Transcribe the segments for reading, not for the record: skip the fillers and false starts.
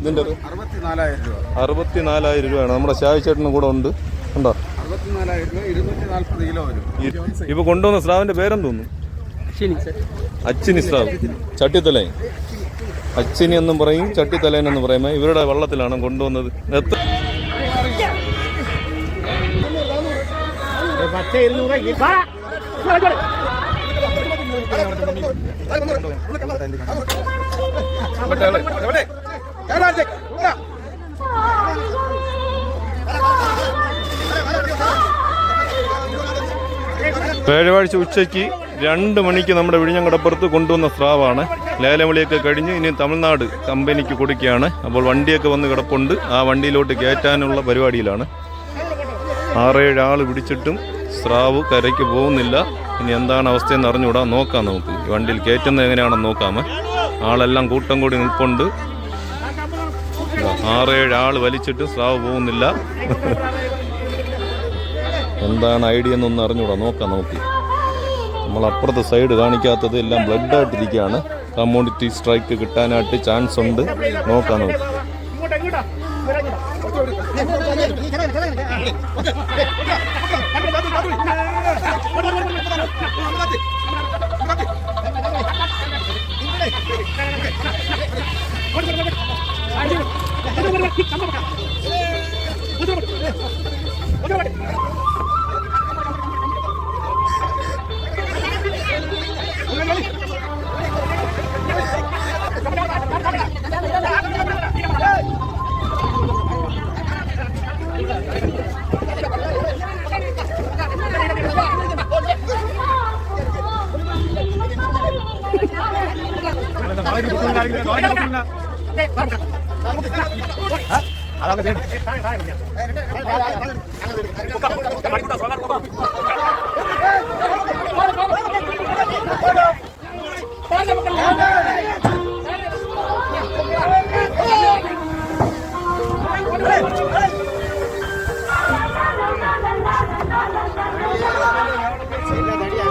ഇതിൻ്റെ 64,000 രൂപയാണ്. നമ്മുടെ ഷായി ചേട്ടനും കൂടെ ഉണ്ട്. ഉണ്ടോ? 64,000 രൂപ, 240 കിലോ വരും. ഇപ്പൊ കൊണ്ടുവന്ന സ്രാവിന്റെ പേരെന്തോന്നു? അച്ചിനി സ്രാവ്, ചട്ടിത്തലൈൻ. അച്ചിനി എന്നും പറയും, ചട്ടിത്തലൈൻ എന്ന് പറയുമ്പോൾ ഇവരുടെ വള്ളത്തിലാണ് കൊണ്ടുവന്നത്. വ്യാഴാഴ്ച ഉച്ചയ്ക്ക് 2 മണിക്ക് നമ്മുടെ വിഴിഞ്ഞംകടപ്പുറത്ത് കൊണ്ടുവന്ന സ്രാവാണ്. ലേലവിളിയൊക്കെ കഴിഞ്ഞ് ഇനി തമിഴ്നാട് കമ്പനിക്ക് കൊടുക്കുകയാണ്. അപ്പോൾ വണ്ടിയൊക്കെ വന്ന് കിടപ്പുണ്ട്. ആ വണ്ടിയിലോട്ട് കയറ്റാനുള്ള പരിപാടിയിലാണ്. 6-7 ആൾ പിടിച്ചിട്ടും സ്രാവ് കരയ്ക്ക് പോകുന്നില്ല. ഇനി എന്താണ് അവസ്ഥയെന്ന് അറിഞ്ഞുകൂടാ. നോക്കാം നമുക്ക്. ഈ വണ്ടിയിൽ കയറ്റുന്നത് എങ്ങനെയാണെന്ന് നോക്കാമേ. ആളെല്ലാം കൂട്ടം കൂടി നിൽപ്പുണ്ട്. 6-7 ആൾ വലിച്ചിട്ട് സ്രാവ് പോകുന്നില്ല. എന്താണ് ഐഡിയ എന്നൊന്നും അറിഞ്ഞുകൂടാ. നോക്കാം നമുക്ക്. നമ്മളപ്പുറത്തെ സൈഡ് കാണിക്കാത്തത് എല്ലാം ബ്ലഡ് ആയിട്ടിരിക്കുകയാണ്. കമ്മ്യൂണിറ്റി സ്ട്രൈക്ക് കിട്ടാനായിട്ട് ചാൻസ് ഉണ്ട്. നോക്കാം നമുക്ക്.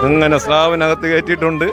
അങ്ങനെ സ്രാവിനകത്ത് കയറ്റിയിട്ടുണ്ട്.